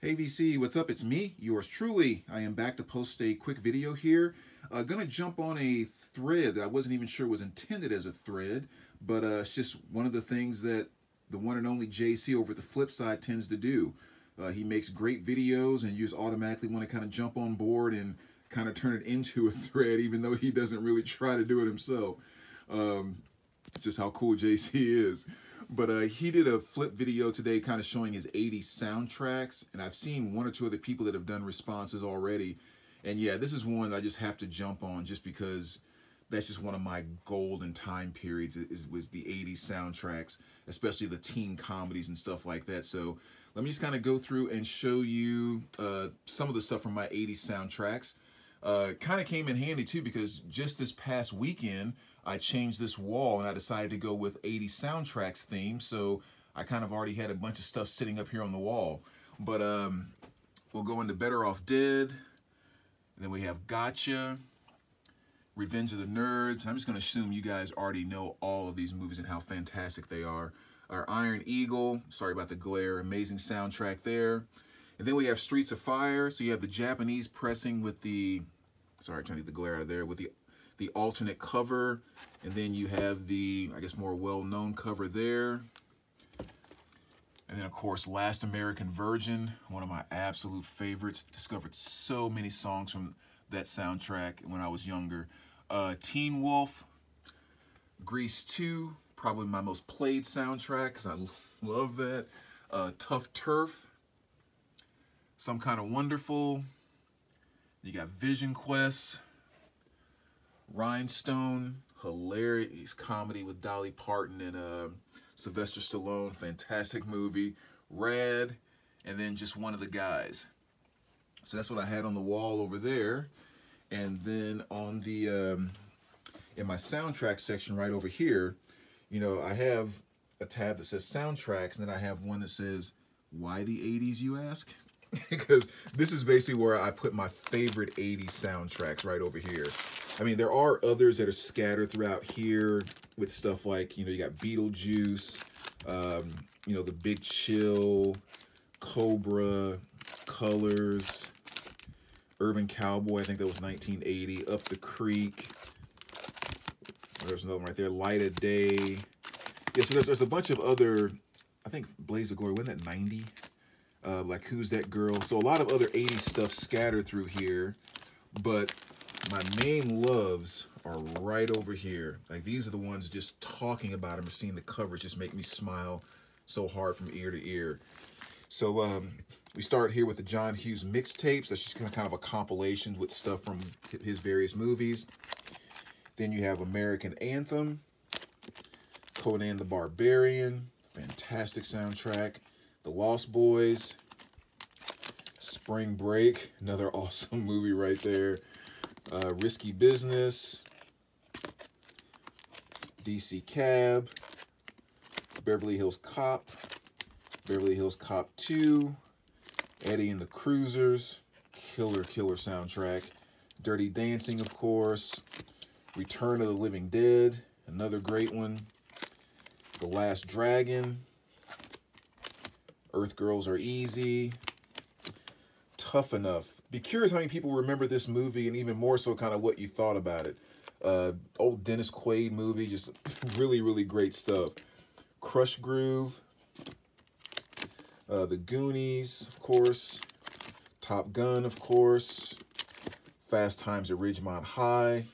Hey VC, what's up? It's me, yours truly. I am back to post a quick video here. Gonna jump on a thread that I wasn't even sure was intended as a thread, but it's just one of the things that the one and only JC over at the flip side tends to do. He makes great videos and you just automatically want to kind of jump on board and kind of turn it into a thread, even though he doesn't really try to do it himself. Just how cool JC is. But he did a flip video today kind of showing his 80s soundtracks. And I've seen one or two other people that have done responses already. And yeah, this is one I just have to jump on just because that's just one of my golden time periods was the 80s soundtracks, especially the teen comedies and stuff like that. So let me just kind of go through and show you some of the stuff from my 80s soundtracks. Kind of came in handy too because just this past weekend I changed this wall and I decided to go with 80s soundtracks theme, so I kind of already had a bunch of stuff sitting up here on the wall. But we'll go into Better Off Dead, and then we have Gotcha, Revenge of the Nerds. I'm just going to assume you guys already know all of these movies and how fantastic they are. Our Iron Eagle, sorry about the glare, amazing soundtrack there. And then we have Streets of Fire. So you have the Japanese pressing with the, sorry, trying to get the glare out of there, with the alternate cover. And then you have the, I guess, more well-known cover there. And then, of course, Last American Virgin, one of my absolute favorites. Discovered so many songs from that soundtrack when I was younger. Teen Wolf, Grease 2, probably my most played soundtrack because I love that. Tough Turf, Some Kind of Wonderful. You got Vision Quest, Rhinestone, hilarious comedy with Dolly Parton and Sylvester Stallone, fantastic movie. Rad, and then Just One of the Guys. So that's what I had on the wall over there. And then on the in my soundtrack section right over here, you know, I have a tab that says soundtracks, and then I have one that says, why the 80s, you ask? Because this is basically where I put my favorite 80s soundtracks right over here. I mean, there are others that are scattered throughout here with stuff like, you know, you got Beetlejuice, you know, The Big Chill, Cobra, Colors, Urban Cowboy, I think that was 1980, Up the Creek. There's another one right there, Light of Day. Yeah, so there's a bunch of other, I think Blaze of Glory, wasn't that 90? Like Who's That Girl? So a lot of other 80s stuff scattered through here, but my main loves are right over here. Like, these are the ones just talking about them or seeing the covers just make me smile so hard from ear to ear. So we start here with the John Hughes mixtapes. That's just kind of a compilation with stuff from his various movies. Then you have American Anthem, Conan the Barbarian, fantastic soundtrack. The Lost Boys, Spring Break, another awesome movie right there. Risky Business, DC Cab, Beverly Hills Cop, Beverly Hills Cop 2, Eddie and the Cruisers, killer soundtrack. Dirty Dancing, of course. Return of the Living Dead, another great one. The Last Dragon, Earth Girls Are Easy, Tough Enough. Be curious how many people remember this movie, and even more so kind of what you thought about it. Old Dennis Quaid movie, just really great stuff. Crush Groove, The Goonies, of course, Top Gun, of course, Fast Times at Ridgemont High,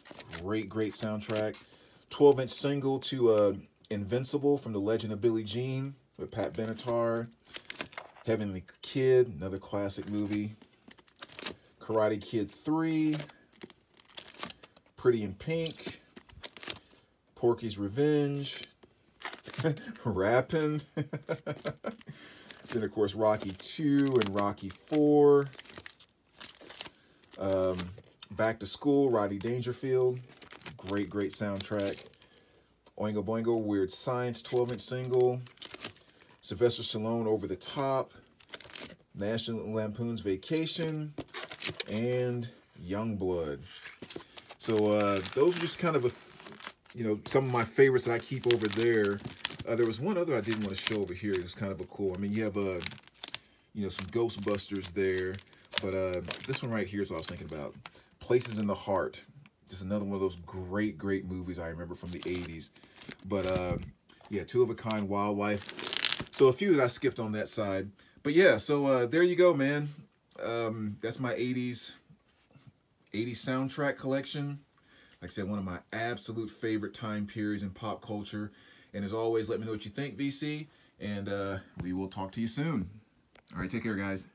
great soundtrack. 12-inch single to Invincible from The Legend of Billie Jean with Pat Benatar. Heavenly Kid, another classic movie. Karate Kid 3, Pretty in Pink, Porky's Revenge, Rappin'. Then, of course, Rocky 2 and Rocky 4. Back to School, Rodney Dangerfield. Great soundtrack. Oingo Boingo, Weird Science, 12-inch single. Sylvester Stallone, Over the Top. National Lampoon's Vacation. And Youngblood. So those are just kind of, some of my favorites that I keep over there. There was one other I didn't want to show over here. It was kind of a cool. I mean, you have you know, some Ghostbusters there. But this one right here is what I was thinking about. Places in the Heart. Just another one of those great, great movies I remember from the 80s. But yeah, Two of a Kind Wildlife. So a few that I skipped on that side. But yeah, so there you go, man. That's my 80s soundtrack collection. Like I said, one of my absolute favorite time periods in pop culture. And as always, let me know what you think, VC. And we will talk to you soon. All right, take care, guys.